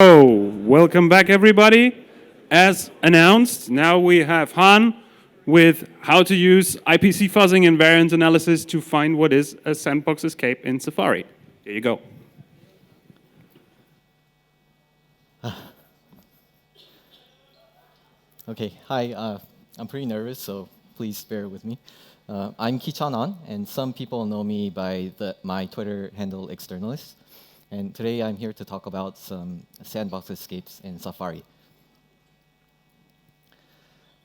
So, welcome back, everybody. As announced, now we have Han with how to use IPC fuzzing and variant analysis to find what is a sandbox escape in Safari. Here you go. Okay, hi. I'm pretty nervous, so please bear with me. I'm Ki-chan An, and some people know me by my Twitter handle Externalist. And today I'm here to talk about some sandbox escapes in Safari.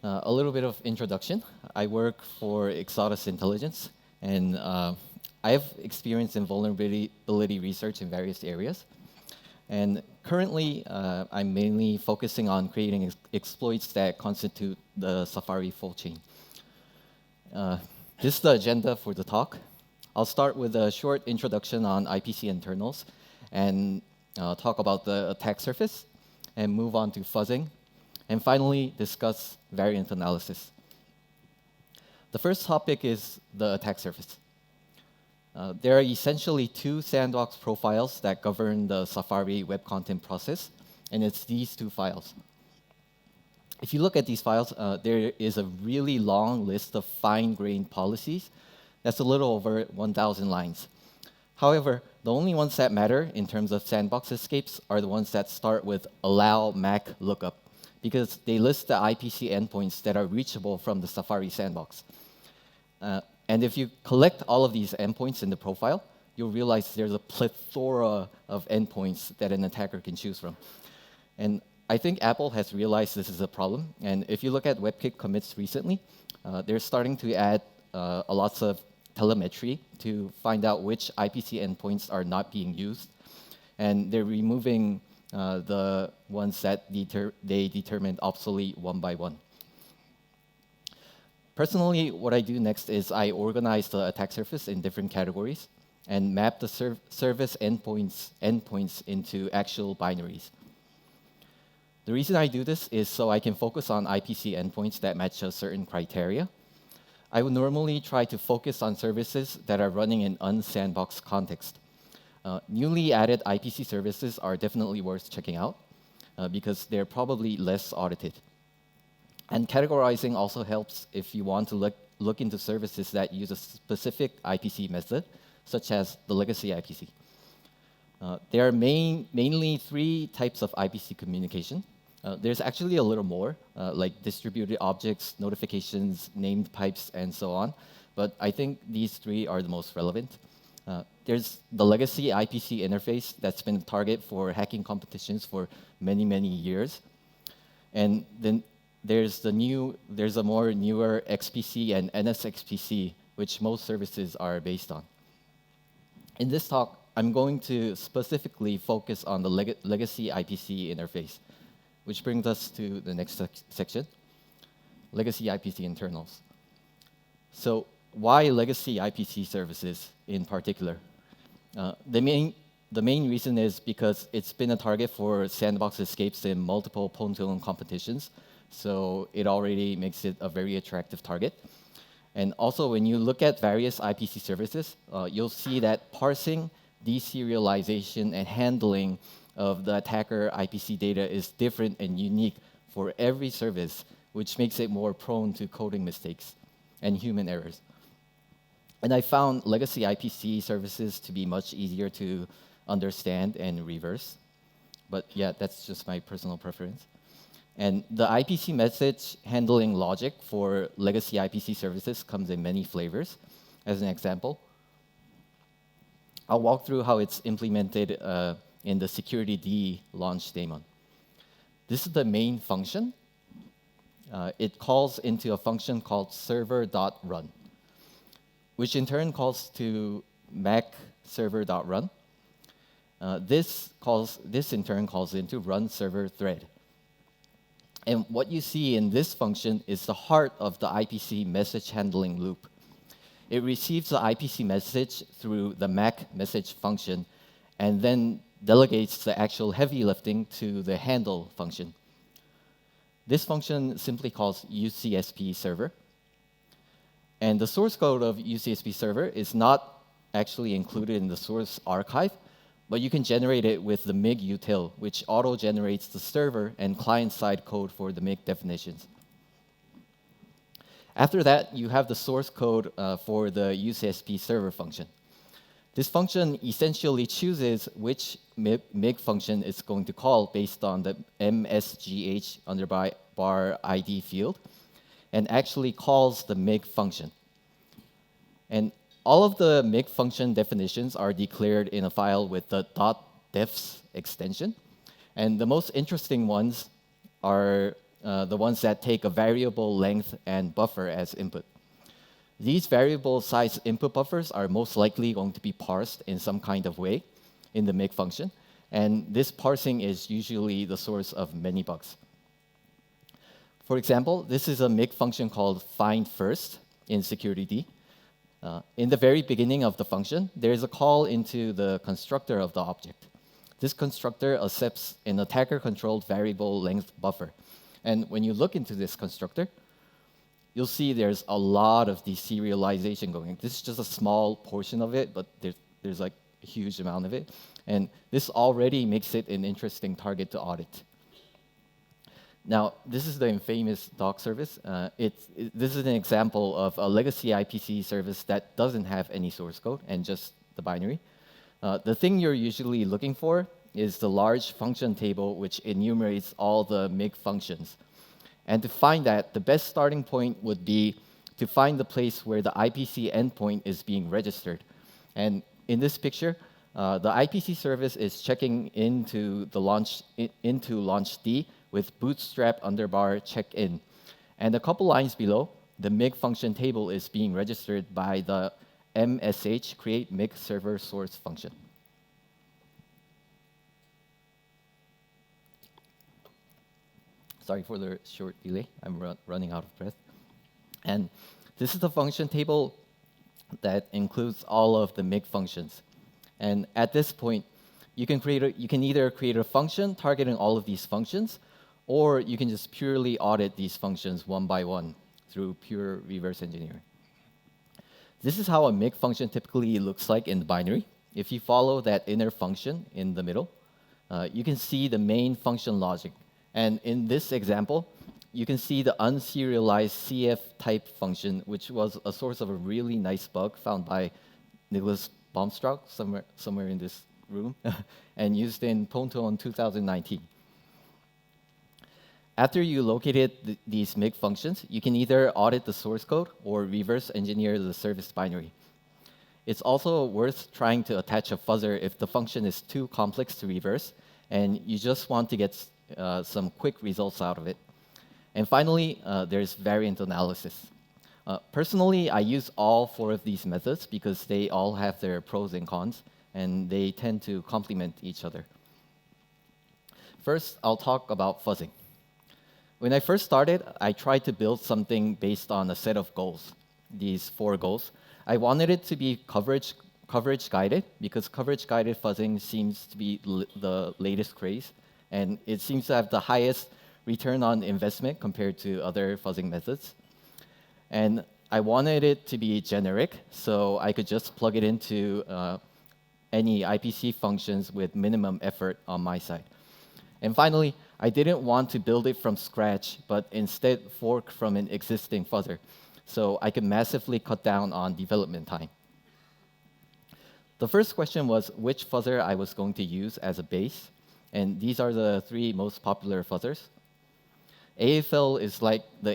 A little bit of introduction. I work for Exodus Intelligence, and I have experience in vulnerability research in various areas. And currently, I'm mainly focusing on creating exploits that constitute the Safari full chain. This is the agenda for the talk. I'll start with a short introduction on IPC internals and talk about the attack surface and move on to fuzzing, and finally discuss variant analysis. The first topic is the attack surface. There are essentially two sandbox profiles that govern the Safari web content process, and it's these two files. If you look at these files, there is a really long list of fine-grained policies. That's a little over 1,000 lines. However, the only ones that matter in terms of sandbox escapes are the ones that start with allow Mac lookup, because they list the IPC endpoints that are reachable from the Safari sandbox. And if you collect all of these endpoints in the profile, you'll realize there's a plethora of endpoints that an attacker can choose from. And I think Apple has realized this is a problem. And if you look at WebKit commits recently, they're starting to add lots of telemetry to find out which IPC endpoints are not being used. And they're removing the ones that they determined obsolete one by one. Personally, what I do next is I organize the attack surface in different categories and map the service endpoints into actual binaries. The reason I do this is so I can focus on IPC endpoints that match a certain criteria. I would normally try to focus on services that are running in unsandbox context. Newly added IPC services are definitely worth checking out because they're probably less audited. And categorizing also helps if you want to look into services that use a specific IPC method, such as the legacy IPC. There are mainly three types of IPC communication. There's actually a little more, like distributed objects, notifications, named pipes, and so on. But I think these three are the most relevant. There's the legacy IPC interface that's been a target for hacking competitions for many, many years. And then there's a more newer XPC and NSXPC, which most services are based on. In this talk, I'm going to specifically focus on the legacy IPC interface, which brings us to the next section, legacy IPC internals. So why legacy IPC services in particular? The main reason is because it's been a target for sandbox escapes in multiple Pontoon competitions, so it already makes it a very attractive target. And also, when you look at various IPC services, you'll see that parsing, deserialization, and handling of the attacker IPC data is different and unique for every service, which makes it more prone to coding mistakes and human errors. And I found legacy IPC services to be much easier to understand and reverse. But yeah, that's just my personal preference. And the IPC message handling logic for legacy IPC services comes in many flavors. As an example, I'll walk through how it's implemented in the security D launch daemon. This is the main function. It calls into a function called server.run, which in turn calls to Mac server.run. This in turn calls into run server thread. And what you see in this function is the heart of the IPC message handling loop. It receives the IPC message through the Mac message function and then delegates the actual heavy lifting to the handle function. This function simply calls UCSP server. And the source code of UCSP server is not actually included in the source archive, but you can generate it with the MIG util, which auto-generates the server and client-side code for the MIG definitions. After that, you have the source code for the UCSP server function. This function essentially chooses which MIG function it's going to call based on the MSGH underbar ID field, and actually calls the MIG function. And all of the MIG function definitions are declared in a file with the .defs extension. And the most interesting ones are the ones that take a variable length and buffer as input. These variable size input buffers are most likely going to be parsed in some kind of way in the MIG function. And this parsing is usually the source of many bugs. For example, this is a MIG function called findFirst in security-D. In the very beginning of the function, there is a call into the constructor of the object. This constructor accepts an attacker-controlled variable length buffer. And when you look into this constructor, you'll see there's a lot of deserialization going. This is just a small portion of it, but there's like a huge amount of it. And this already makes it an interesting target to audit. Now, this is the infamous doc service. This is an example of a legacy IPC service that doesn't have any source code and just the binary. The thing you're usually looking for is the large function table, which enumerates all the MIG functions. And to find that, the best starting point would be to find the place where the IPC endpoint is being registered. And in this picture, the IPC service is checking into launch D with bootstrap underbar check-in. And a couple lines below, the MIG function table is being registered by the MSH create MIG server source function. Sorry for the short delay. I'm running out of breath. And this is the function table that includes all of the MIG functions. And at this point, you can either create a function targeting all of these functions, or you can just purely audit these functions one by one through pure reverse engineering. This is how a MIG function typically looks like in the binary. If you follow that inner function in the middle, you can see the main function logic. And in this example, you can see the unserialized CF type function, which was a source of a really nice bug found by Nicholas Baumstrock somewhere in this room and used in Ponto in 2019. After you located these MIG functions, you can either audit the source code or reverse engineer the service binary. It's also worth trying to attach a fuzzer if the function is too complex to reverse and you just want to get some quick results out of it. And finally, there's variant analysis. Personally, I use all 4 of these methods because they all have their pros and cons, and they tend to complement each other. First, I'll talk about fuzzing. When I first started, I tried to build something based on a set of goals, these 4 goals. I wanted it to be coverage guided, because coverage guided fuzzing seems to be the latest craze, and it seems to have the highest return on investment compared to other fuzzing methods. And I wanted it to be generic, so I could just plug it into any IPC functions with minimum effort on my side. And finally, I didn't want to build it from scratch, but instead fork from an existing fuzzer, so I could massively cut down on development time. The first question was which fuzzer I was going to use as a base, and these are the 3 most popular fuzzers. AFL is like the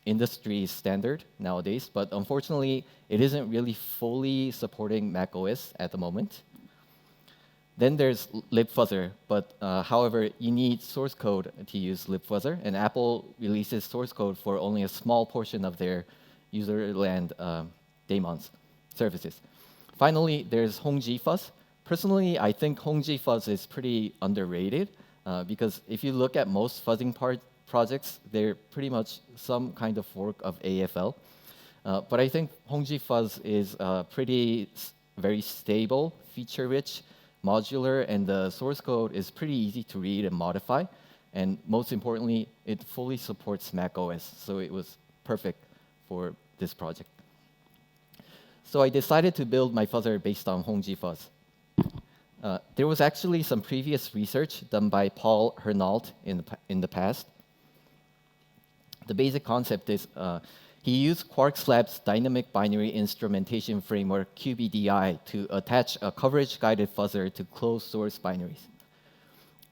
industry standard nowadays, but unfortunately, it isn't really fully supporting macOS at the moment. Then there's libfuzzer, but however, you need source code to use libfuzzer, and Apple releases source code for only a small portion of their userland daemons services. Finally, there's HongGFuzz. Personally, I think HongGFuzz is pretty underrated because if you look at most fuzzing projects, they're pretty much some kind of fork of AFL. But I think HongGFuzz is very stable, feature-rich, modular, and the source code is pretty easy to read and modify. And most importantly, it fully supports macOS, so it was perfect for this project. So I decided to build my fuzzer based on HongGFuzz. There was actually some previous research done by Paul Hernault in the past. The basic concept is he used Quarks Lab's dynamic binary instrumentation framework, QBDI, to attach a coverage-guided fuzzer to closed source binaries.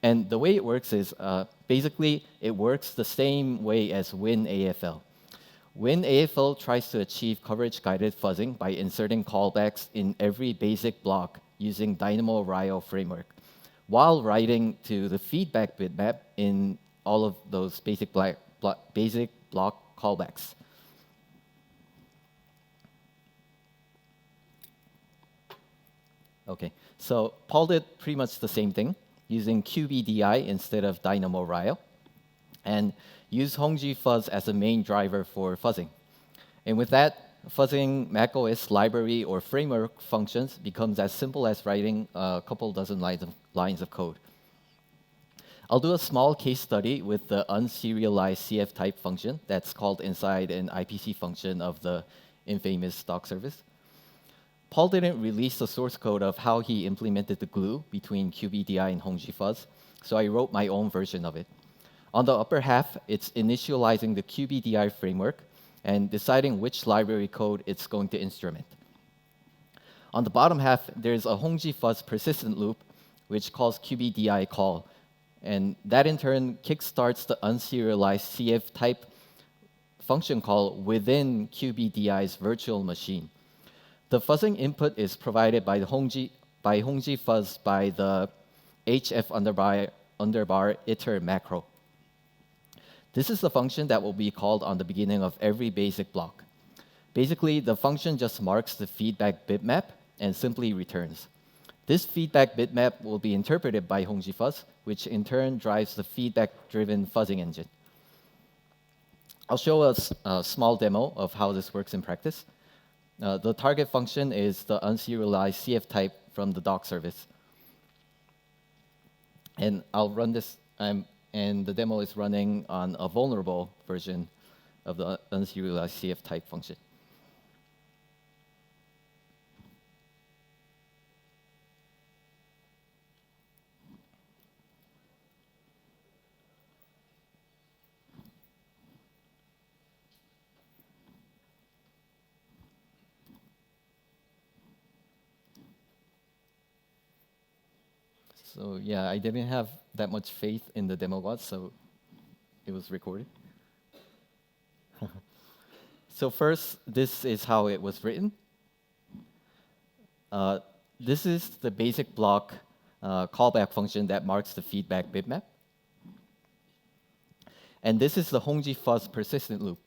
And the way it works is, basically, it works the same way as WinAFL. WinAFL tries to achieve coverage-guided fuzzing by inserting callbacks in every basic block using Dynamo-Rio framework, while writing to the feedback bitmap in all of those basic block callbacks. Okay, so Paul did pretty much the same thing, using QBDI instead of Dynamo-Rio, and use Hongji Fuzz as the main driver for fuzzing. And with that, fuzzing macOS library or framework functions becomes as simple as writing a couple dozen lines of code. I'll do a small case study with the unserialized CF type function that's called inside an IPC function of the infamous doc service. Paul didn't release the source code of how he implemented the glue between QBDI and Hongji Fuzz, so I wrote my own version of it. On the upper half, it's initializing the QBDI framework and deciding which library code it's going to instrument. On the bottom half, there's a Hongji Fuzz persistent loop, which calls QBDI call, and that in turn kickstarts the unserialized CF type function call within QBDI's virtual machine. The fuzzing input is provided by Hongji Fuzz by the hf underbar iter macro. This is the function that will be called on the beginning of every basic block. Basically, the function just marks the feedback bitmap and simply returns. This feedback bitmap will be interpreted by Hongji Fuzz, which in turn drives the feedback-driven fuzzing engine. I'll show us a small demo of how this works in practice. The target function is the unserialized CF type from the doc service. And I'll run this, and the demo is running on a vulnerable version of the unserialized CF type function. So yeah, I didn't have that much faith in the demo bot, so it was recorded. So first, this is how it was written. This is the basic block callback function that marks the feedback bitmap. And this is the Hongji Fuzz persistent loop.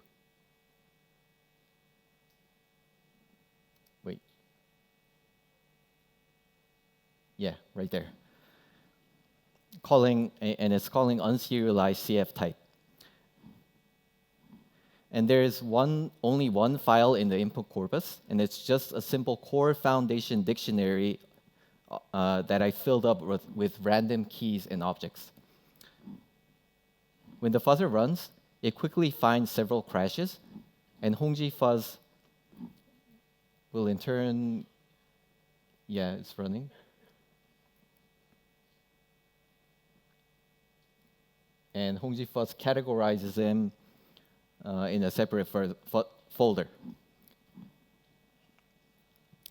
Wait. Yeah, right there. And it's calling unserialized CF type. And there's only one file in the input corpus, and it's just a simple core foundation dictionary that I filled up with random keys and objects. When the fuzzer runs, it quickly finds several crashes, and Hongji Fuzz will in turn, yeah, it's running. And Hongji Fuzz categorizes them in a separate folder.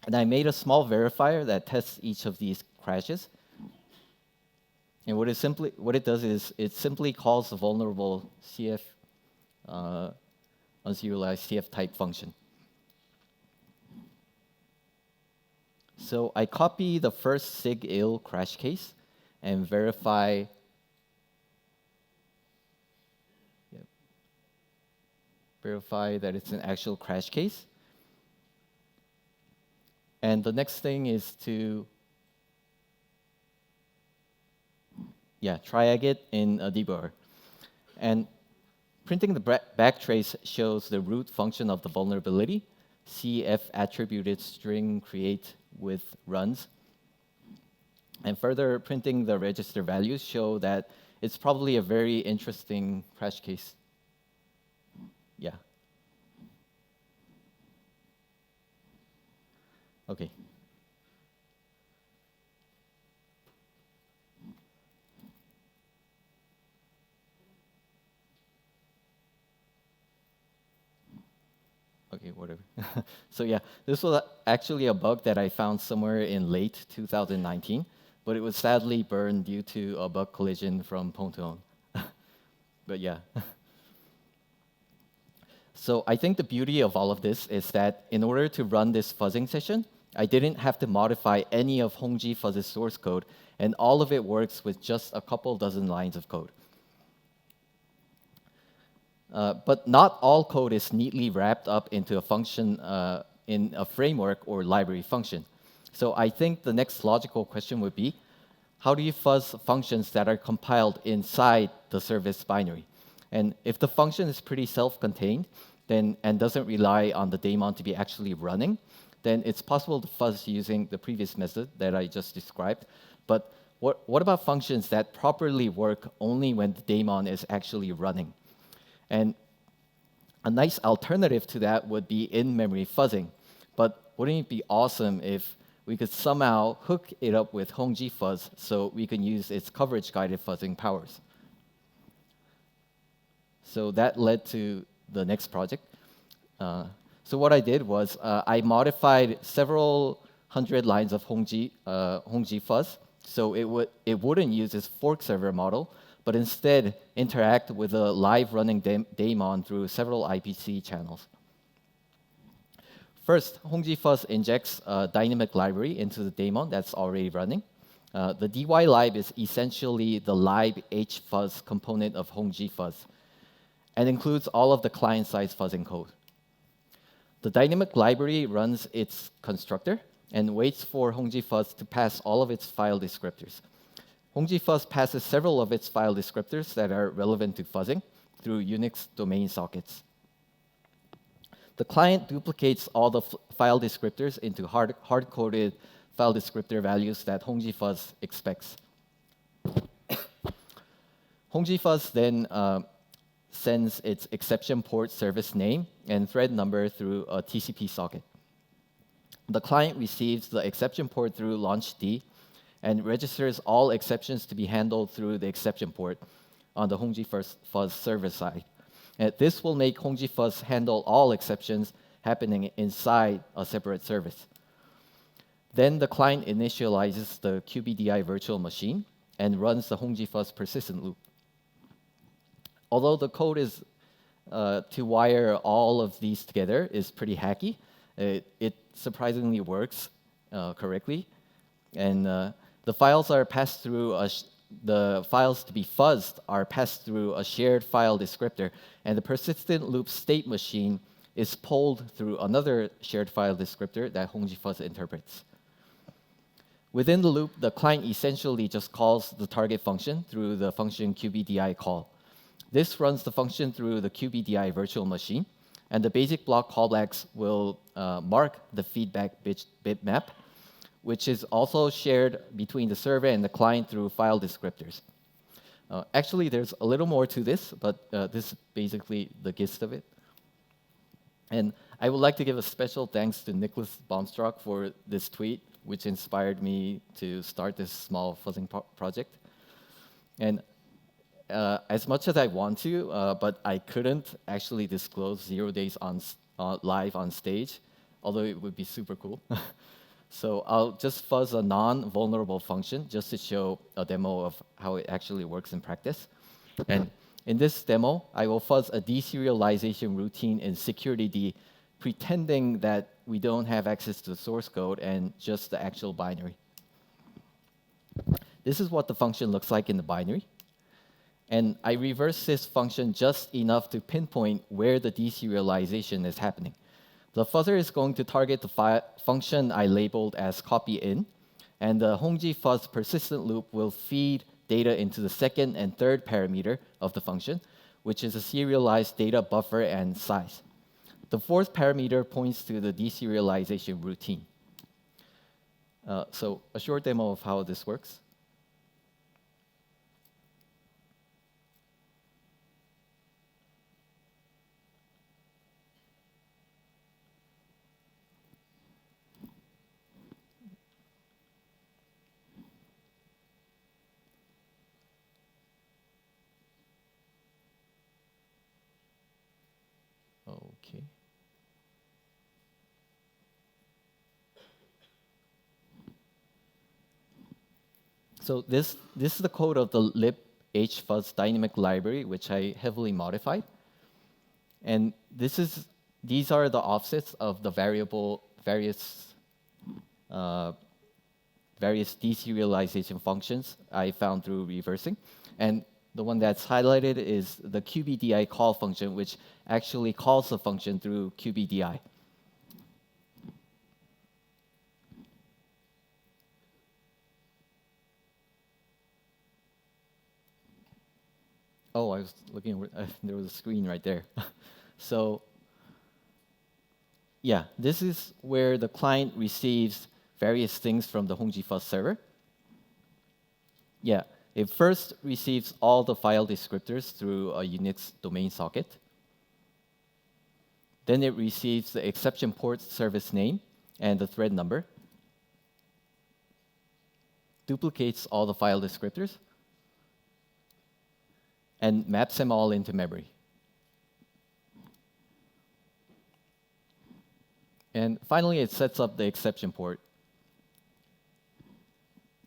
And I made a small verifier that tests each of these crashes. And what it does is it simply calls the vulnerable CF unserialized CF type function. So I copy the first SIG-IL crash case and verify that it's an actual crash case. And the next thing is to try agit in a debugger. And printing the backtrace shows the root function of the vulnerability, CF attributed string create with runs. And further, printing the register values show that it's probably a very interesting crash case. Yeah. Okay. whatever. So yeah, this was actually a bug that I found somewhere in late 2019, but it was sadly burned due to a bug collision from Pontoon. But yeah. So I think the beauty of all of this is that in order to run this fuzzing session, I didn't have to modify any of Hongji Fuzz's source code, and all of it works with just a couple dozen lines of code. But not all code is neatly wrapped up into a function in a framework or library function. So I think the next logical question would be, how do you fuzz functions that are compiled inside the service binary? And if the function is pretty self-contained and doesn't rely on the daemon to be actually running, then it's possible to fuzz using the previous method that I just described. But what about functions that properly work only when the daemon is actually running? And a nice alternative to that would be in-memory fuzzing. But wouldn't it be awesome if we could somehow hook it up with Hongji Fuzz so we can use its coverage-guided fuzzing powers? So that led to the next project. So what I did was I modified several hundred lines of Hongji Fuzz so it wouldn't use this fork server model, but instead interact with a live running daemon through several IPC channels. First, Hongji Fuzz injects a dynamic library into the daemon that's already running. The dylib is essentially the lib hfuzz component of Hongji Fuzz and includes all of the client-side fuzzing code. The dynamic library runs its constructor and waits for Hongji Fuzz to pass all of its file descriptors. Hongji Fuzz passes several of its file descriptors that are relevant to fuzzing through Unix domain sockets. The client duplicates all the file descriptors into hard-coded file descriptor values that Hongji Fuzz expects. Hongji Fuzz then sends its exception port service name and thread number through a TCP socket. The client receives the exception port through launchd and registers all exceptions to be handled through the exception port on the Hongji Fuzz server side. And this will make Hongji Fuzz handle all exceptions happening inside a separate service. Then the client initializes the QBDI virtual machine and runs the Hongji Fuzz persistent loop. Although the code is to wire all of these together is pretty hacky, it surprisingly works correctly. And the files are passed through the files to be fuzzed are passed through a shared file descriptor, and the persistent loop state machine is pulled through another shared file descriptor that Hongji Fuzz interprets. Within the loop, the client essentially just calls the target function through the function QBDI call. This runs the function through the QBDI virtual machine, and the basic block callbacks will mark the feedback bitmap, which is also shared between the server and the client through file descriptors. Actually, there's a little more to this, but this is basically the gist of it. And I would like to give a special thanks to Nicholas Baumstrock for this tweet, which inspired me to start this small fuzzing project. And as much as I want to, but I couldn't actually disclose 0 days live on stage, although it would be super cool. So I'll just fuzz a non-vulnerable function just to show a demo of how it actually works in practice. And in this demo, I will fuzz a deserialization routine in security pretending that we don't have access to the source code and just the actual binary. This is what the function looks like in the binary. And I reverse this function just enough to pinpoint where the deserialization is happening. The fuzzer is going to target the function I labeled as copy in, and the Hongji Fuzz persistent loop will feed data into the second and third parameter of the function, which is a serialized data buffer and size. The fourth parameter points to the deserialization routine. So a short demo of how this works. Okay. So this is the code of the libhfuzz dynamic library, which I heavily modified. And these are the offsets of the various deserialization functions I found through reversing. And the one that's highlighted is the qbdi call function, which actually calls the function through qbdi. Oh, I was looking over, there was a screen right there. So yeah, this is where the client receives various things from the Hongjifuzz server. Yeah, it first receives all the file descriptors through a Unix domain socket. Then it receives the exception port service name and the thread number. Duplicates all the file descriptors and maps them all into memory. And finally, it sets up the exception port.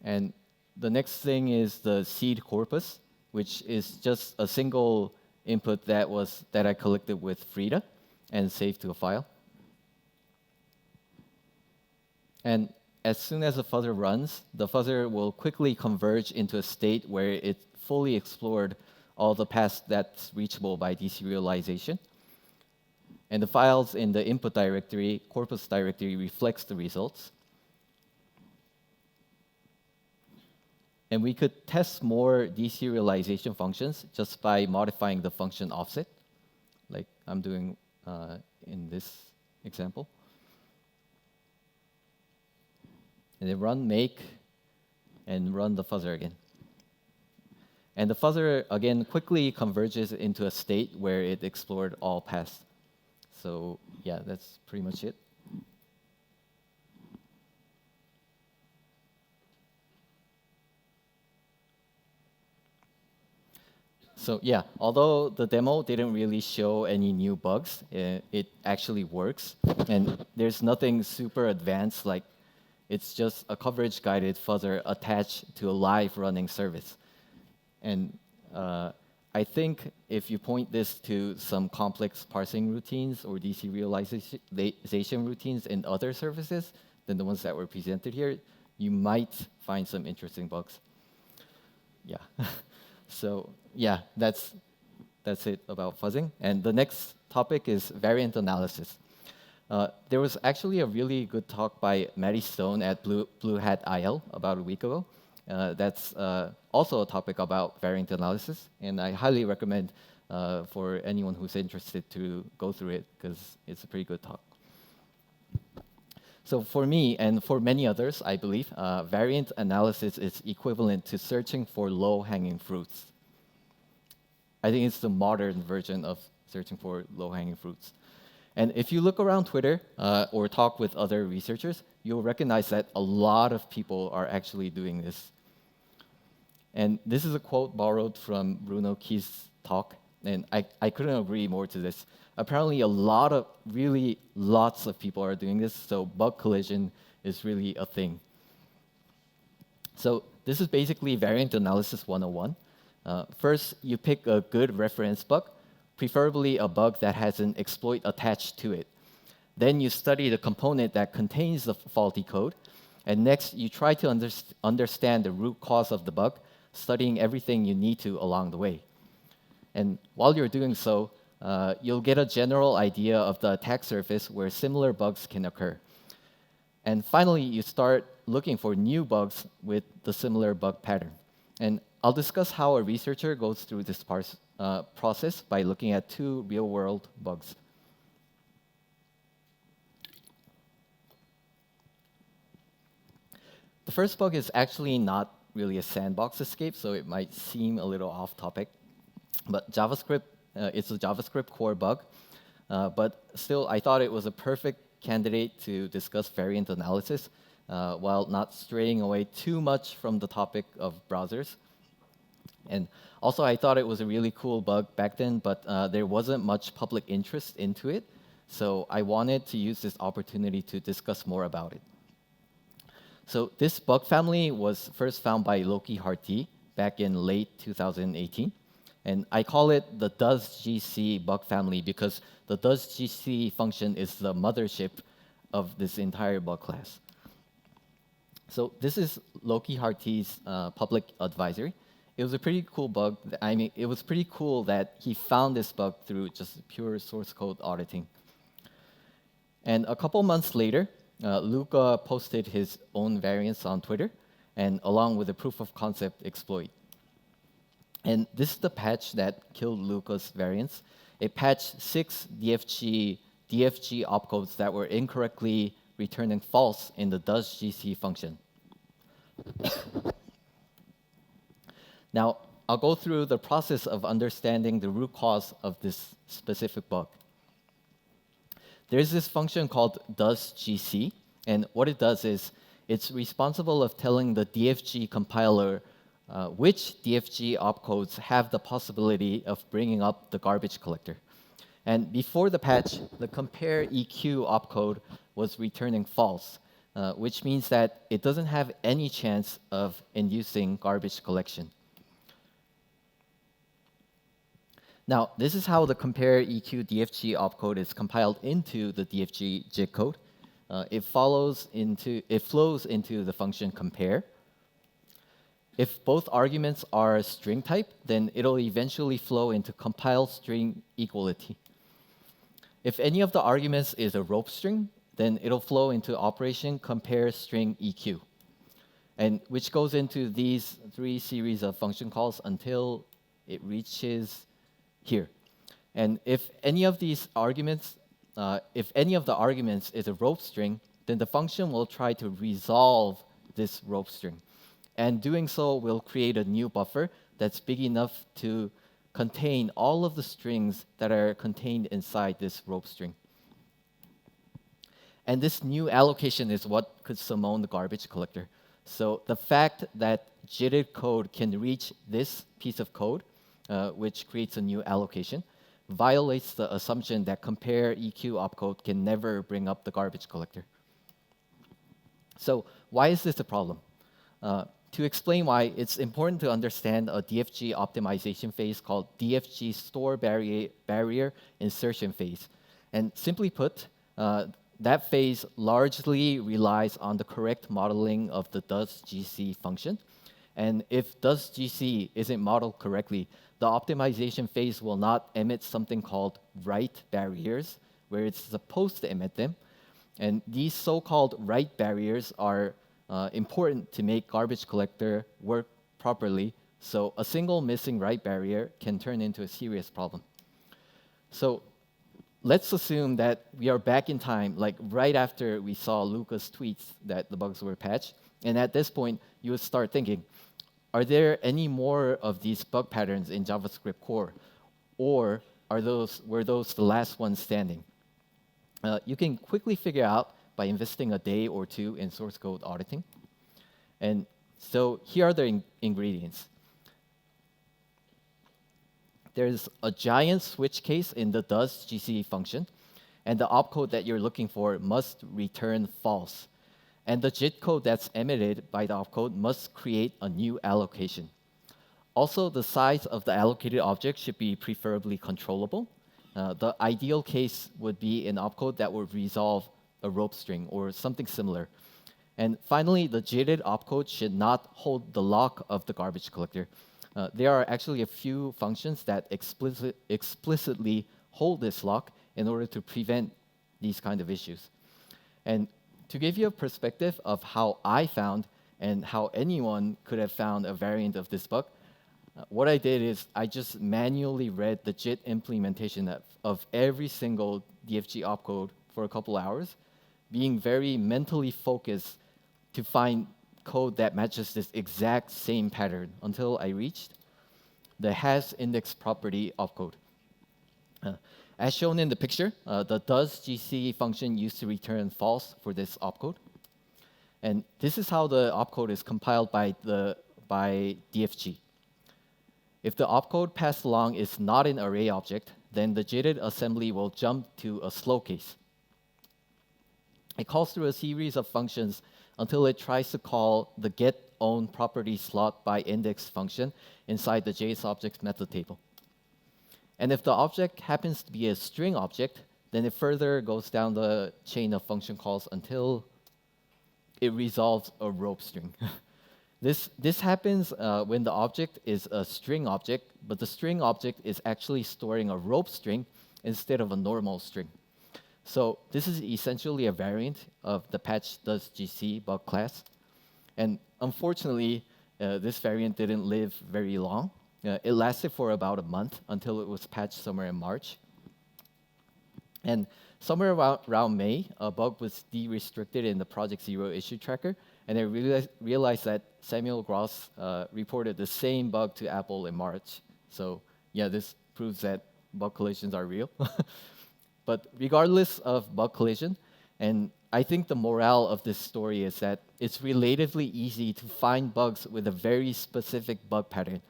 And the next thing is the seed corpus, which is just a single input that I collected with Frida and saved to a file. And as soon as the fuzzer runs, the fuzzer will quickly converge into a state where it fully explored all the paths that's reachable by deserialization. And the files in the input directory, corpus directory, reflects the results. And we could test more deserialization functions just by modifying the function offset, like I'm doing in this example. And then run make and run the fuzzer again. And the fuzzer, again, quickly converges into a state where it explored all paths. So yeah, that's pretty much it. So yeah, although the demo didn't really show any new bugs, it actually works. And there's nothing super advanced, like it's just a coverage-guided fuzzer attached to a live running service. And I think if you point this to some complex parsing routines or deserialization routines in other services than the ones that were presented here, you might find some interesting bugs. Yeah. So yeah, that's it about fuzzing. And the next topic is variant analysis. There was actually a really good talk by Matty Stone at Blue Hat IL about a week ago. That's also a topic about variant analysis, and I highly recommend for anyone who's interested to go through it, because it's a pretty good talk. So for me, and for many others, I believe, variant analysis is equivalent to searching for low-hanging fruits. I think it's the modern version of searching for low-hanging fruits. And if you look around Twitter or talk with other researchers, you'll recognize that a lot of people are actually doing this. And this is a quote borrowed from Bruno Key's talk, and I couldn't agree more to this. Apparently, lots of people are doing this, so bug collision is really a thing. So this is basically variant analysis 101. First, you pick a good reference bug, preferably a bug that has an exploit attached to it. Then you study the component that contains the faulty code. And next, you try to understand the root cause of the bug, studying everything you need to along the way. And while you're doing so, you'll get a general idea of the attack surface where similar bugs can occur. And finally, you start looking for new bugs with the similar bug pattern. And I'll discuss how a researcher goes through this process by looking at 2 real-world bugs. The first bug is actually not really a sandbox escape, so it might seem a little off topic. But JavaScript, it's a JavaScript core bug. But still, I thought it was a perfect candidate to discuss variant analysis while not straying away too much from the topic of browsers. And also, I thought it was a really cool bug back then, but there wasn't much public interest into it. So I wanted to use this opportunity to discuss more about it. So this bug family was first found by Loki Harty back in late 2018. And I call it the does GC bug family because the does GC function is the mothership of this entire bug class. So this is Loki Harty's public advisory. It was a pretty cool bug. I mean, it was pretty cool that he found this bug through just pure source code auditing. And a couple months later, Luca posted his own variants on Twitter, and along with a proof of concept exploit. And this is the patch that killed Luca's variants. It patched 6 DFG opcodes that were incorrectly returning false in the does GC function. Now, I'll go through the process of understanding the root cause of this specific bug. There's this function called does GC, and what it does is it's responsible of telling the DFG compiler which DFG opcodes have the possibility of bringing up the garbage collector. And before the patch, the compare EQ opcode was returning false, which means that it doesn't have any chance of inducing garbage collection. Now, this is how the compare EQ DFG opcode is compiled into the DFG JIT code. It flows into the function compare. If both arguments are string type, then it'll eventually flow into compile string equality. If any of the arguments is a rope string, then it'll flow into operation compare string EQ, and which goes into these 3 series of function calls until it reaches here. And if any of these arguments, if any of the arguments is a rope string, then the function will try to resolve this rope string. And doing so will create a new buffer that's big enough to contain all of the strings that are contained inside this rope string. And this new allocation is what could summon the garbage collector. So the fact that JIT code can reach this piece of code, which creates a new allocation, violates the assumption that compare EQ opcode can never bring up the garbage collector. So why is this a problem? To explain why, it's important to understand a DFG optimization phase called DFG store barrier insertion phase. And simply put, that phase largely relies on the correct modeling of the does GC function. And if does GC isn't modeled correctly, the optimization phase will not emit something called write barriers, where it's supposed to emit them. And these so-called write barriers are important to make garbage collector work properly. So a single missing write barrier can turn into a serious problem. So let's assume that we are back in time, like right after we saw Luca's tweets that the bugs were patched. And at this point, you would start thinking, are there any more of these bug patterns in JavaScript core? Or were those the last ones standing? You can quickly figure out by investing a day or 2 in source code auditing. And so here are the ingredients. There's a giant switch case in the does GC function, and the opcode that you're looking for must return false. And the JIT code that's emitted by the opcode must create a new allocation. Also, the size of the allocated object should be preferably controllable. The ideal case would be an opcode that would resolve a rope string or something similar. And finally, the JIT opcode should not hold the lock of the garbage collector. There are actually a few functions that explicitly hold this lock in order to prevent these kind of issues. And to give you a perspective of how I found and how anyone could have found a variant of this bug, what I did is I just manually read the JIT implementation of every single DFG opcode for a couple hours, being very mentally focused to find code that matches this exact same pattern until I reached the has index property opcode. As shown in the picture, the does GC function used to return false for this opcode. And this is how the opcode is compiled by DFG. If the opcode passed along is not an array object, then the JIT assembly will jump to a slow case. It calls through a series of functions until it tries to call the getOwnPropertySlotByIndex function inside the JSObjects method table. And if the object happens to be a string object, then it further goes down the chain of function calls until it resolves a rope string. This happens when the object is a string object, but the string object is actually storing a rope string instead of a normal string. So this is essentially a variant of the patch does GC bug class. And unfortunately, this variant didn't live very long. It lasted for about a month until it was patched somewhere in March. And somewhere around May, a bug was de-restricted in the Project Zero issue tracker, and I realized that Samuel Gross reported the same bug to Apple in March. So yeah, this proves that bug collisions are real. But regardless of bug collision, and I think the morale of this story is that it's relatively easy to find bugs with a very specific bug pattern.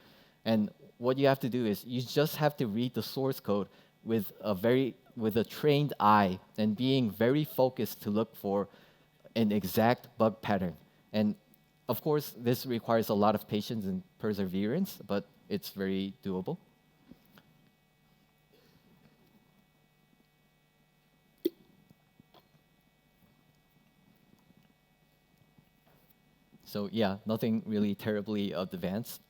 And what you have to do is you just have to read the source code with a trained eye and being very focused to look for an exact bug pattern. And of course, this requires a lot of patience and perseverance, but it's very doable. So yeah, nothing really terribly advanced.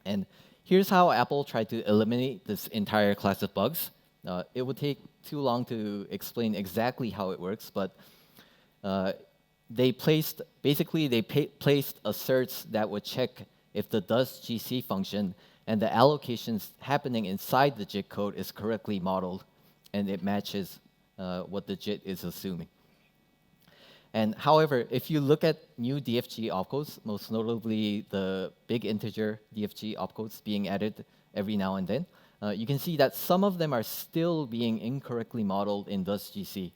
And here's how Apple tried to eliminate this entire class of bugs. It would take too long to explain exactly how it works, but they placed asserts that would check if the does GC function and the allocations happening inside the JIT code is correctly modeled, and it matches what the JIT is assuming. And however, if you look at new DFG opcodes, most notably the big integer DFG opcodes being added every now and then, you can see that some of them are still being incorrectly modeled in DustGC.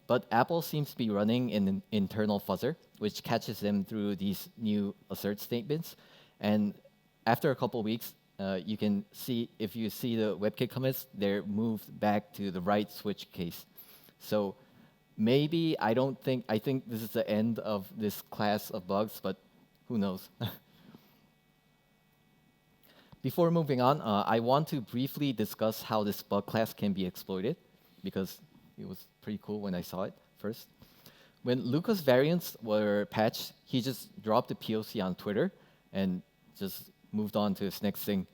But Apple seems to be running an internal fuzzer, which catches them through these new assert statements. And after a couple weeks, you can see, if you see the WebKit commits, they're moved back to the right switch case. So maybe, I think this is the end of this class of bugs, but who knows? Before moving on, I want to briefly discuss how this bug class can be exploited, because it was pretty cool when I saw it first. When Lucas variants were patched, he just dropped the POC on Twitter and just moved on to his next thing.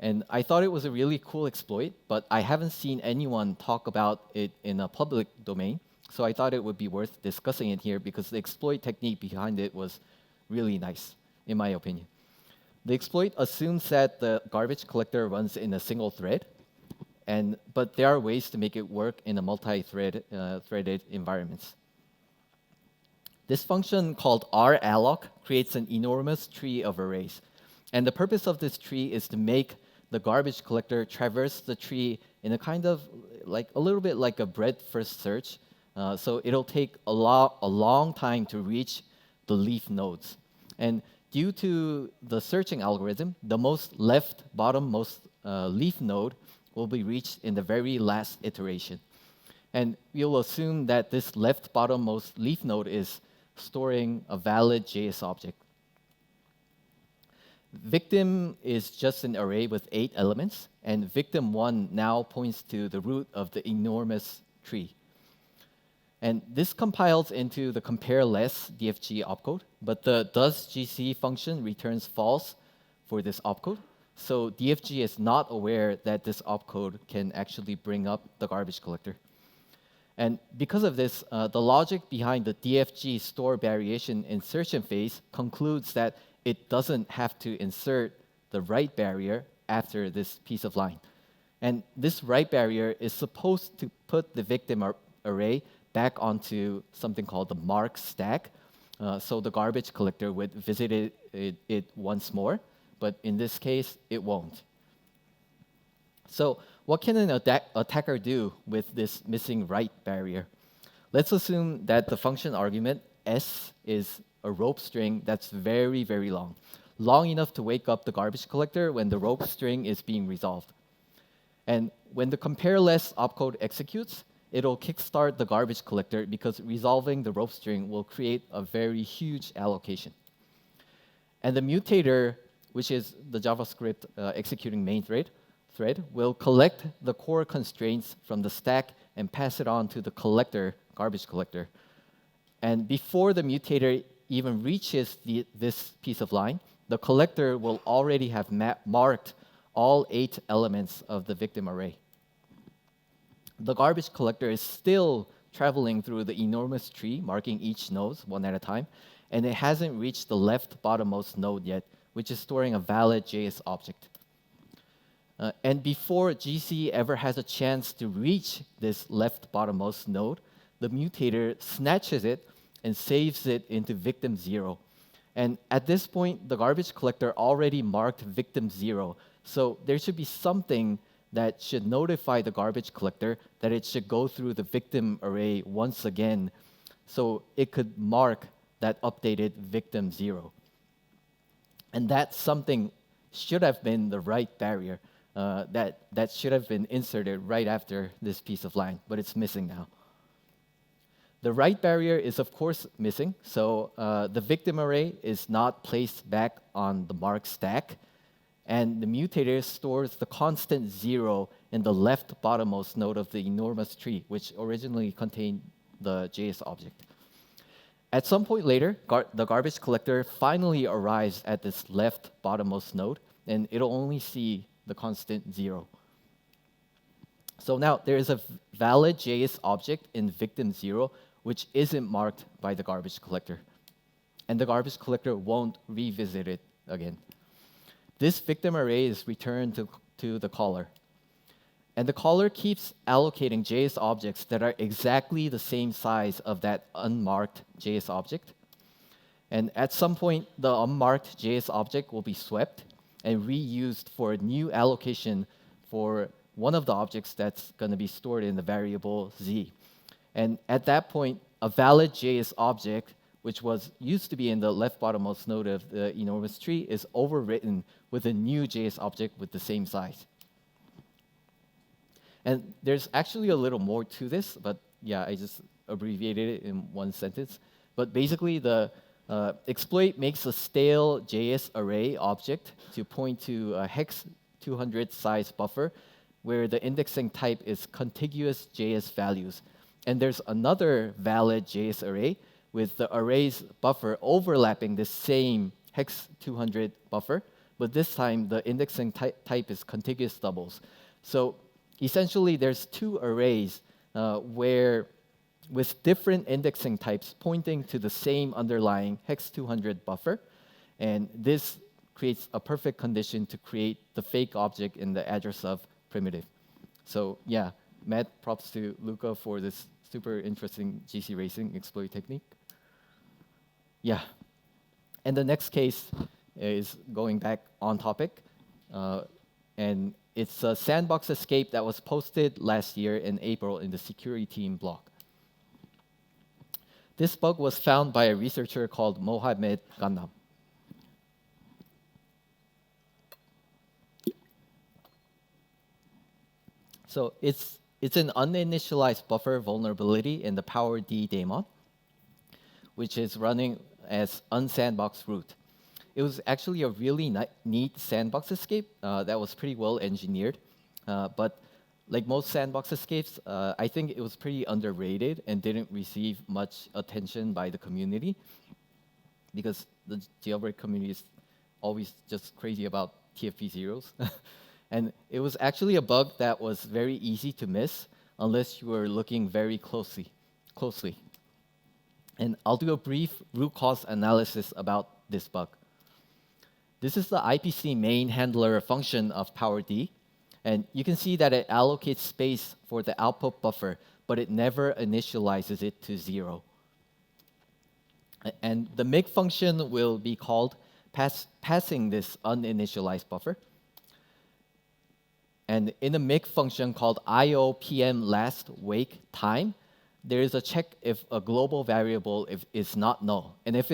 And I thought it was a really cool exploit, but I haven't seen anyone talk about it in a public domain. So I thought it would be worth discussing it here because the exploit technique behind it was really nice, in my opinion. The exploit assumes that the garbage collector runs in a single thread, but there are ways to make it work in a multi-threaded environments. This function called ralloc creates an enormous tree of arrays. And the purpose of this tree is to make the garbage collector traverse the tree in a kind of a little bit like a breadth-first search. So it'll take a long time to reach the leaf nodes. And due to the searching algorithm, the most left bottommost leaf node will be reached in the very last iteration. And we'll assume that this left bottommost leaf node is storing a valid JS object. Victim is just an array with 8 elements, and victim1 now points to the root of the enormous tree. And this compiles into the compare less DFG opcode, but the does GC function returns false for this opcode. So DFG is not aware that this opcode can actually bring up the garbage collector. And because of this, the logic behind the DFG store variation insertion phase concludes that it doesn't have to insert the right barrier after this piece of line. And this right barrier is supposed to put the victim array back onto something called the mark stack. So the garbage collector would visit it once more, but in this case, it won't. So what can an attacker do with this missing right barrier? Let's assume that the function argument S is a rope string that's very, very long enough to wake up the garbage collector when the rope string is being resolved. And when the compare less opcode executes, it'll kickstart the garbage collector because resolving the rope string will create a very huge allocation. And the mutator, which is the JavaScript executing main thread, will collect the core constraints from the stack and pass it on to the collector, garbage collector. And before the mutator even reaches this piece of line, the collector will already have marked all 8 elements of the victim array. The garbage collector is still traveling through the enormous tree, marking each node one at a time, and it hasn't reached the left bottommost node yet, which is storing a valid JS object. And before GC ever has a chance to reach this left bottommost node, the mutator snatches it and saves it into victim 0. And at this point, the garbage collector already marked victim 0. So there should be something that should notify the garbage collector that it should go through the victim array once again so it could mark that updated victim 0. And that something should have been the right barrier. That should have been inserted right after this piece of line, but it's missing now. The right barrier is, of course, missing, so the victim array is not placed back on the mark stack, and the mutator stores the constant 0 in the left bottommost node of the enormous tree, which originally contained the JS object. At some point later, the garbage collector finally arrives at this left bottommost node, and it'll only see the constant 0. So now there is a valid JS object in victim 0, which isn't marked by the garbage collector. And the garbage collector won't revisit it again. This victim array is returned to the caller. And the caller keeps allocating JS objects that are exactly the same size of that unmarked JS object. And at some point, the unmarked JS object will be swept and reused for a new allocation for one of the objects that's going to be stored in the variable z. And at that point, a valid JS object, which used to be in the left bottommost node of the enormous tree, is overwritten with a new JS object with the same size. And there's actually a little more to this, but yeah, I just abbreviated it in one sentence. But basically, the exploit makes a stale JS array object to point to a hex 200 size buffer where the indexing type is contiguous JS values. And there's another valid JS array with the array's buffer overlapping the same hex 200 buffer, but this time the indexing type is contiguous doubles. So essentially, there's 2 arrays with different indexing types pointing to the same underlying hex 200 buffer, and this creates a perfect condition to create the fake object in the address of primitive. So yeah, mad props to Luca for this super interesting GC racing exploit technique. Yeah, and the next case is going back on topic, and it's a Sandbox escape that was posted last year in April in the security team blog. This bug was found by a researcher called Mohamed Gannam. So it's an uninitialized buffer vulnerability in the PowerD daemon, which is running as unsandbox root. It was actually a really neat sandbox escape that was pretty well engineered, but like most sandbox escapes, I think it was pretty underrated and didn't receive much attention by the community because the jailbreak community is always just crazy about TFP zeros. And it was actually a bug that was very easy to miss unless you were looking very closely. And I'll do a brief root cause analysis about this bug. This is the IPC main handler function of PowerD. And you can see that it allocates space for the output buffer, but it never initializes it to 0. And the make function will be called passing this uninitialized buffer. And in a make function called IOPM last wake time, there is a check if a global variable is not null. And if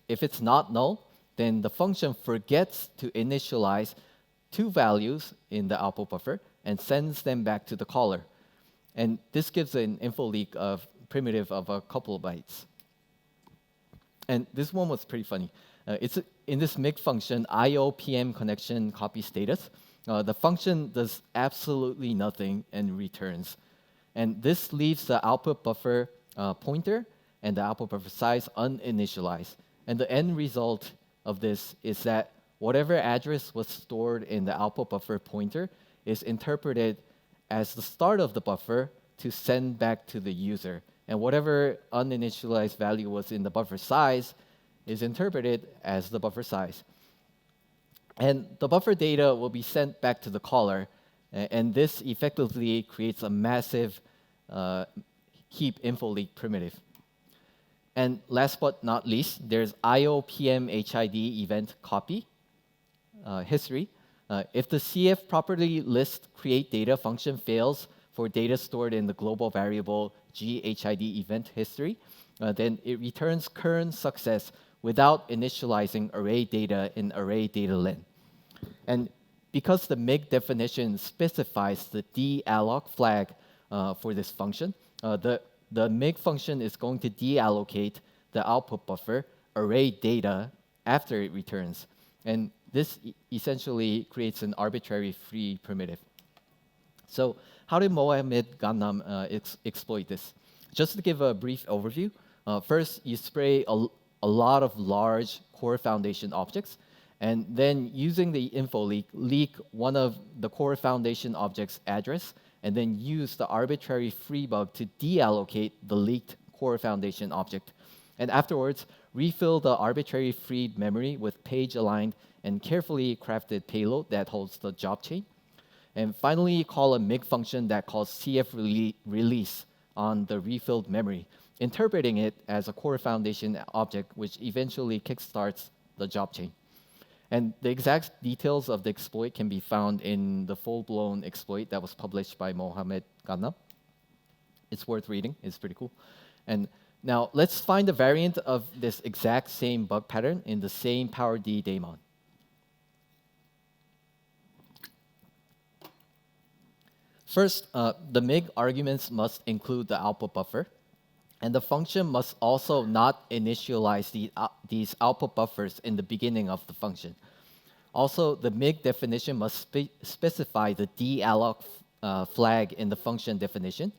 it's not null, then the function forgets to initialize 2 values in the output buffer and sends them back to the caller. And this gives an info leak of primitive of a couple of bytes. And this one was pretty funny. It's in this MIG function, IO-PM connection copy status. The function does absolutely nothing and returns. And this leaves the output buffer pointer and the output buffer size uninitialized. And the end result of this is that whatever address was stored in the output buffer pointer is interpreted as the start of the buffer to send back to the user. And whatever uninitialized value was in the buffer size is interpreted as the buffer size. And the buffer data will be sent back to the caller, and this effectively creates a massive heap info leak primitive. And last but not least, there's IO-PM HID event copy history. If the CF property list create data function fails for data stored in the global variable GHID event history, then it returns current success without initializing array data in array data len. And because the MIG definition specifies the dealloc flag for this function, the MIG function is going to deallocate the output buffer array data after it returns. And this essentially creates an arbitrary free primitive. So how did Mohammed Gannam exploit this? Just to give a brief overview, first you spray a lot of large core foundation objects, and then using the info leak one of the core foundation object's address, and then use the arbitrary free bug to deallocate the leaked core foundation object. And afterwards, refill the arbitrary free memory with page-aligned and carefully crafted payload that holds the job chain. And finally, call a MIG function that calls CF release on the refilled memory, interpreting it as a core foundation object, which eventually kickstarts the job chain. And the exact details of the exploit can be found in the full-blown exploit that was published by Mohammed Gannam. It's worth reading. It's pretty cool. And now let's find a variant of this exact same bug pattern in the same PowerD daemon. First, the MIG arguments must include the output buffer, and the function must also not initialize these output buffers in the beginning of the function. Also, the MIG definition must specify the dealloc flag in the function definition.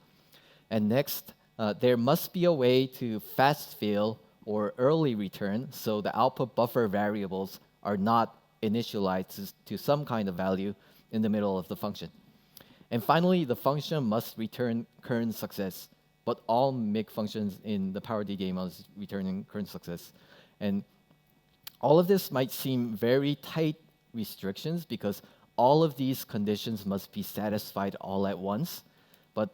And next, there must be a way to fast fill or early return so the output buffer variables are not initialized to some kind of value in the middle of the function. And finally, the function must return current success, but all MIG functions in the PowerD daemon is returning current success. And all of this might seem very tight restrictions because all of these conditions must be satisfied all at once, but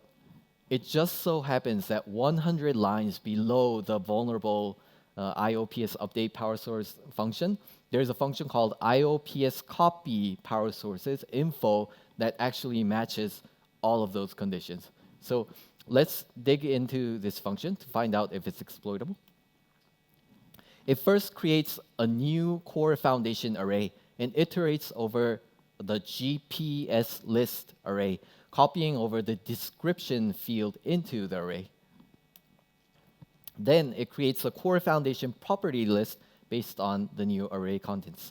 it just so happens that 100 lines below the vulnerable IOPS update power source function, there's a function called IOPS copy power sources info that actually matches all of those conditions. So let's dig into this function to find out if it's exploitable. It first creates a new core foundation array and iterates over the GPS list array, copying over the description field into the array. Then it creates a core foundation property list based on the new array contents.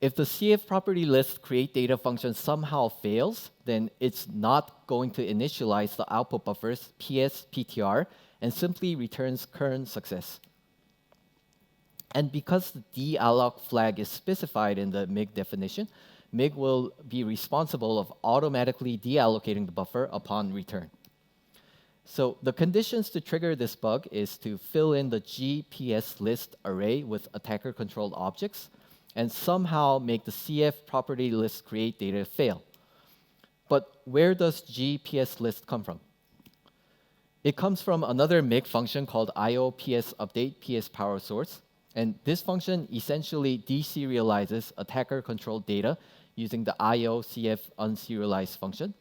If the CF property list create data function somehow fails, then it's not going to initialize the output buffers PS, PTR, and simply returns current success. And because the dealloc flag is specified in the MIG definition, MIG will be responsible of automatically deallocating the buffer upon return. So the conditions to trigger this bug is to fill in the GPS list array with attacker-controlled objects, and somehow make the CF property list create data fail. But where does GPS list come from? It comes from another MIG function called IOPS update PS power source. And this function essentially deserializes attacker-controlled data using the IOCF unserialized function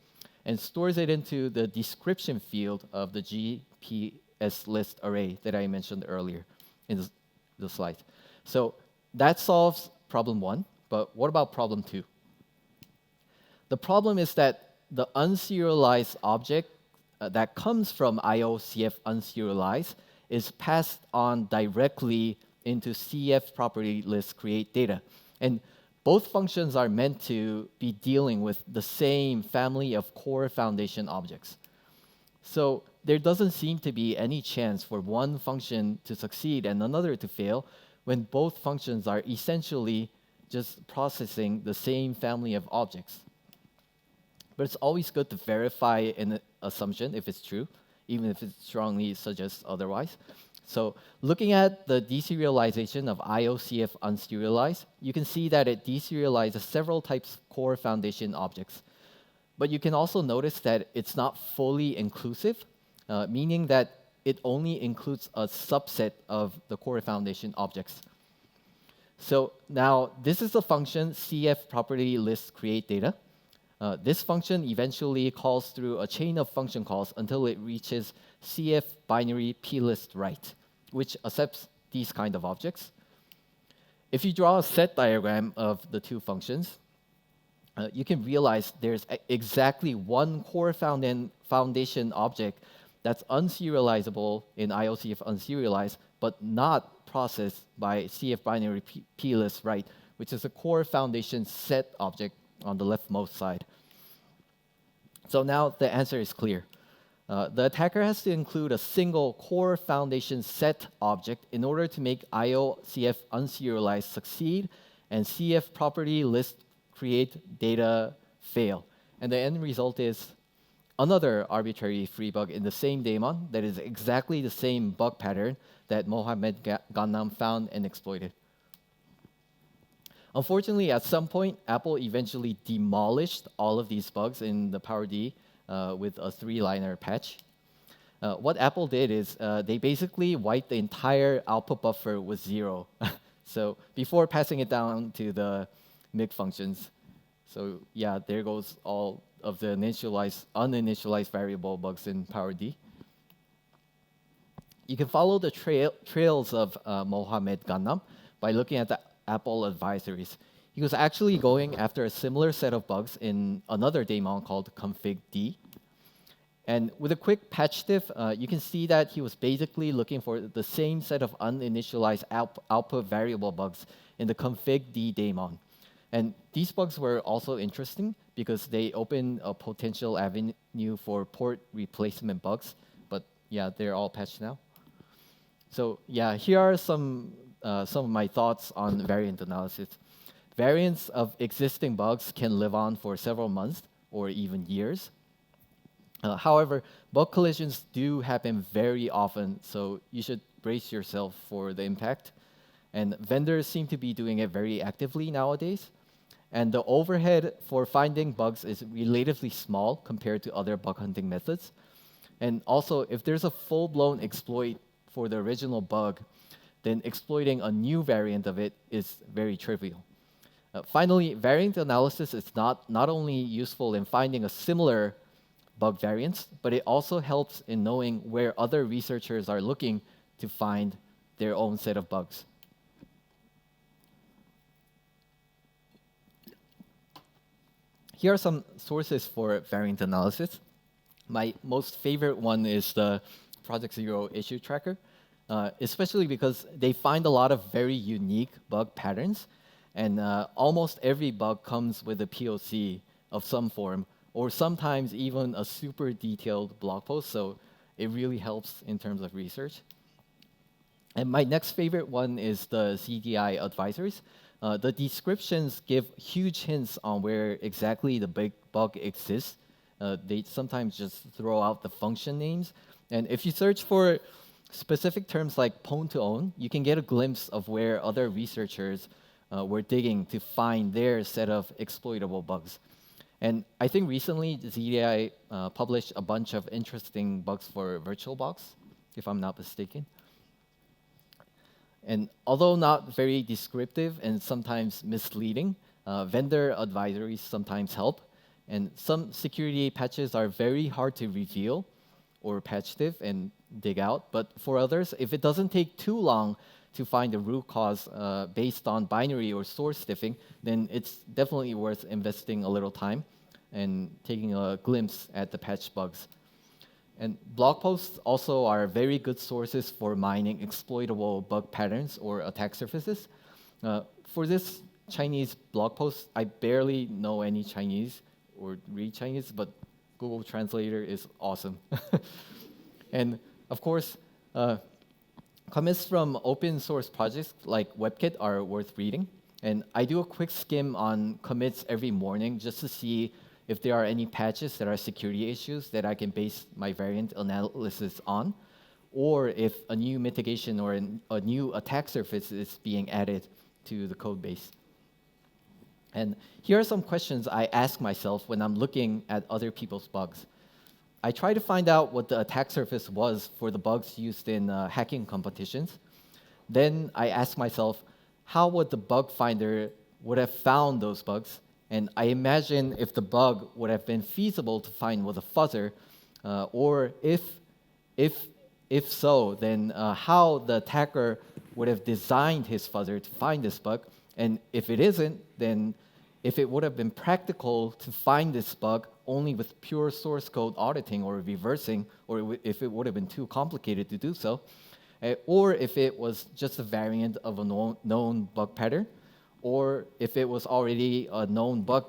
and stores it into the description field of the GPS list array that I mentioned earlier in the slide. So that solves problem 1, but what about problem 2? The problem is that the unserialized object that comes from IOCF unserialized is passed on directly into CF property list create data. And both functions are meant to be dealing with the same family of core foundation objects. So there doesn't seem to be any chance for one function to succeed and another to fail when both functions are essentially just processing the same family of objects. But it's always good to verify an assumption if it's true, even if it strongly suggests otherwise. So looking at the deserialization of IOCF unserialized, you can see that it deserializes several types of core foundation objects. But you can also notice that it's not fully inclusive, meaning that it only includes a subset of the core foundation objects. So now this is the function CF property list create data. This function eventually calls through a chain of function calls until it reaches CF binary plist write, which accepts these kind of objects. If you draw a set diagram of the two functions, you can realize there's exactly one core foundation object that's unserializable in IOCF unserialized, but not processed by CF binary plist write, which is a core foundation set object on the leftmost side. So now the answer is clear. The attacker has to include a single core foundation set object in order to make IOCF unserialized succeed and CF property list create data fail. And the end result is another arbitrary free bug in the same daemon that is exactly the same bug pattern that Mohammed Gannam found and exploited. Unfortunately, at some point, Apple eventually demolished all of these bugs in the PowerD with a 3-liner patch. What Apple did is they basically wiped the entire output buffer with 0. So before passing it down to the MIG functions. So yeah, there goes all of the uninitialized variable bugs in PowerD. You can follow the trails of Mohammed Gannam by looking at the Apple advisories. He was actually going after a similar set of bugs in another daemon called config-d. And with a quick patch diff, you can see that he was basically looking for the same set of uninitialized output variable bugs in the config-d daemon. And these bugs were also interesting because they open a potential avenue for port replacement bugs. But yeah, they're all patched now. So yeah, here are some of my thoughts on variant analysis. Variants of existing bugs can live on for several months or even years. However, bug collisions do happen very often, so you should brace yourself for the impact. And vendors seem to be doing it very actively nowadays. And the overhead for finding bugs is relatively small compared to other bug hunting methods. And also, if there's a full-blown exploit for the original bug, then exploiting a new variant of it is very trivial. Finally, variant analysis is not only useful in finding a similar bug variants, but it also helps in knowing where other researchers are looking to find their own set of bugs. Here are some sources for variant analysis. My most favorite one is the Project Zero issue tracker, especially because they find a lot of very unique bug patterns, and almost every bug comes with a POC of some form, or sometimes even a super detailed blog post, so it really helps in terms of research. And my next favorite one is the CDI advisories. The descriptions give huge hints on where exactly the big bug exists. They sometimes just throw out the function names. And if you search for specific terms like pwn to own, you can get a glimpse of where other researchers were digging to find their set of exploitable bugs. And I think recently, ZDI published a bunch of interesting bugs for VirtualBox, if I'm not mistaken. And although not very descriptive and sometimes misleading, vendor advisories sometimes help. And some security patches are very hard to reveal or patch diff and dig out. But for others, if it doesn't take too long to find the root cause based on binary or source diffing, then it's definitely worth investing a little time and taking a glimpse at the patch bugs. And blog posts also are very good sources for mining exploitable bug patterns or attack surfaces. For this Chinese blog post, I barely know any Chinese or read Chinese, but Google Translator is awesome. And of course, commits from open source projects like WebKit are worth reading. And I do a quick skim on commits every morning just to see if there are any patches that are security issues that I can base my variant analysis on, or if a new mitigation or a new attack surface is being added to the code base. And here are some questions I ask myself when I'm looking at other people's bugs. I try to find out what the attack surface was for the bugs used in hacking competitions. Then I ask myself, how would the bug finder would have found those bugs? And I imagine if the bug would have been feasible to find with a fuzzer, or if so, then how the attacker would have designed his fuzzer to find this bug. And if it isn't, then if it would have been practical to find this bug only with pure source code auditing or reversing, or if it would have been too complicated to do so, or if it was just a variant of a known bug pattern, or if it was already a known bug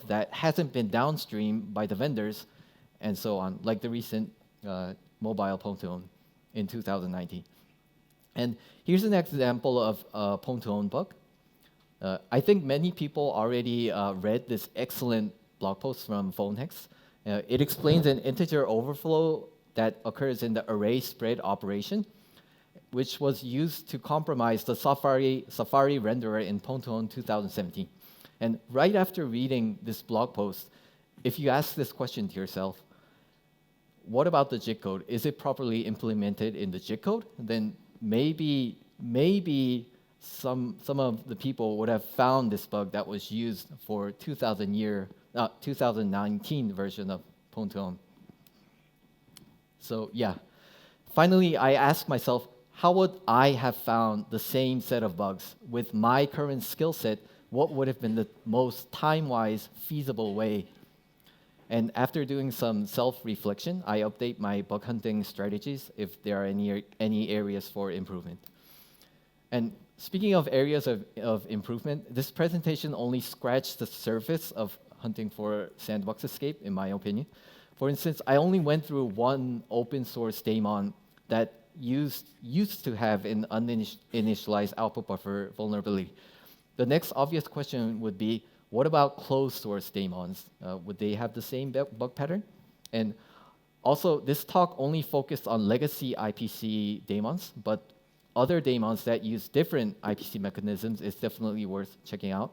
that hasn't been downstreamed by the vendors, and so on, like the recent mobile Pontoon in 2019. And here's an example of a Pontoon bug. I think many people already read this excellent blog post from PhoneHex. It explains an integer overflow that occurs in the array spread operation, which was used to compromise the Safari renderer in Pontoon 2017. And right after reading this blog post, if you ask this question to yourself, what about the JIT code? Is it properly implemented in the JIT code? Then maybe some of the people would have found this bug that was used for 2019 version of Pontoon. So yeah, finally I asked myself, how would I have found the same set of bugs with my current skill set? What would have been the most time-wise feasible way? And after doing some self-reflection, I update my bug hunting strategies if there are any areas for improvement. And speaking of areas of improvement, this presentation only scratched the surface of hunting for Sandbox escape, in my opinion. For instance, I only went through one open source daemon that used to have an uninitialized output buffer vulnerability. The next obvious question would be, what about closed source daemons? Would they have the same bug pattern? And also, this talk only focused on legacy IPC daemons, but other daemons that use different IPC mechanisms is definitely worth checking out.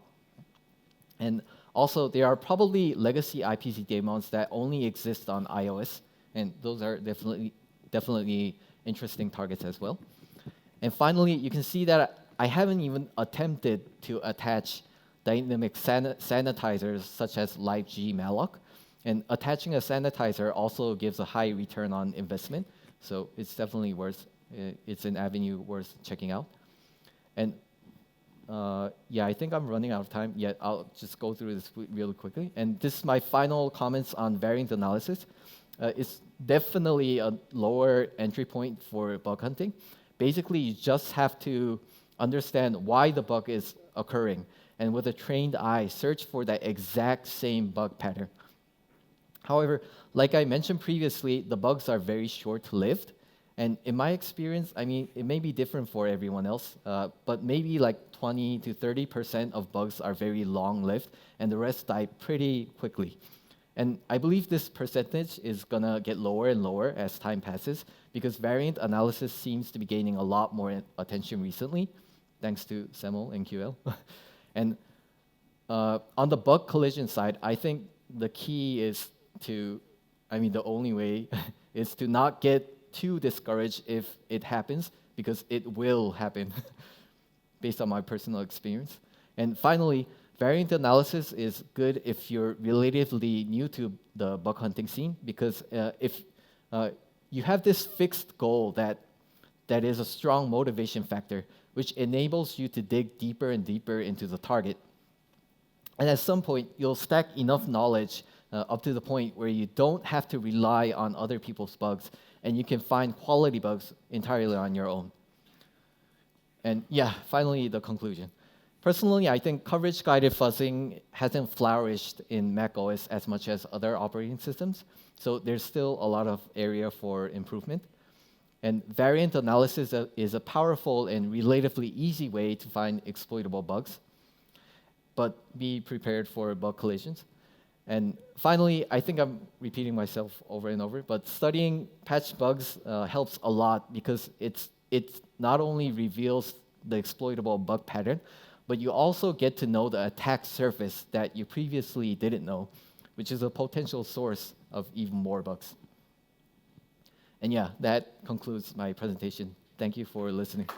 And also, there are probably legacy IPC daemons that only exist on iOS, and those are definitely interesting targets as well. And finally, you can see that I haven't even attempted to attach dynamic sanitizers such as LiveG malloc. And attaching a sanitizer also gives a high return on investment, so it's definitely it's an avenue worth checking out. And yeah, I think I'm running out of time, yet I'll just go through this really quickly. And this is my final comments on variant analysis. It's definitely a lower entry point for bug hunting. Basically, you just have to understand why the bug is occurring, and with a trained eye, search for that exact same bug pattern. However, like I mentioned previously, the bugs are very short-lived, and in my experience, I mean, it may be different for everyone else, but maybe like 20 to 30% of bugs are very long-lived, and the rest die pretty quickly. And I believe this percentage is going to get lower and lower as time passes, because variant analysis seems to be gaining a lot more attention recently, thanks to SEML and QL. And on the bug collision side, I think the key is the only way is to not get too discouraged if it happens, because it will happen, based on my personal experience. And finally, variant analysis is good if you're relatively new to the bug hunting scene, because if you have this fixed goal that is a strong motivation factor, which enables you to dig deeper and deeper into the target. And at some point, you'll stack enough knowledge up to the point where you don't have to rely on other people's bugs, and you can find quality bugs entirely on your own. And yeah, finally, the conclusion. Personally, I think coverage-guided fuzzing hasn't flourished in macOS as much as other operating systems, so there's still a lot of area for improvement. And variant analysis is a powerful and relatively easy way to find exploitable bugs, but be prepared for bug collisions. And finally, I think I'm repeating myself over and over, but studying patched bugs helps a lot because it not only reveals the exploitable bug pattern, but you also get to know the attack surface that you previously didn't know, which is a potential source of even more bugs. And yeah, that concludes my presentation. Thank you for listening.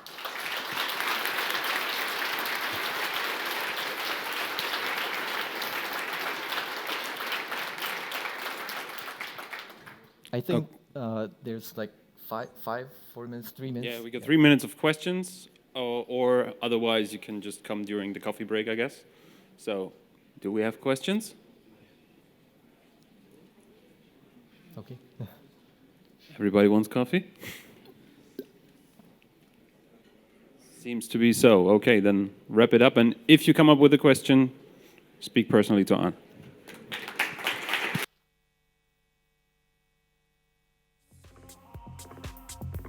I think there's like 4 minutes, 3 minutes. Yeah, we got 3 minutes of questions, or otherwise you can just come during the coffee break, I guess. So, do we have questions? Okay. Everybody wants coffee? Seems to be so. Okay, then wrap it up. And if you come up with a question, speak personally to An.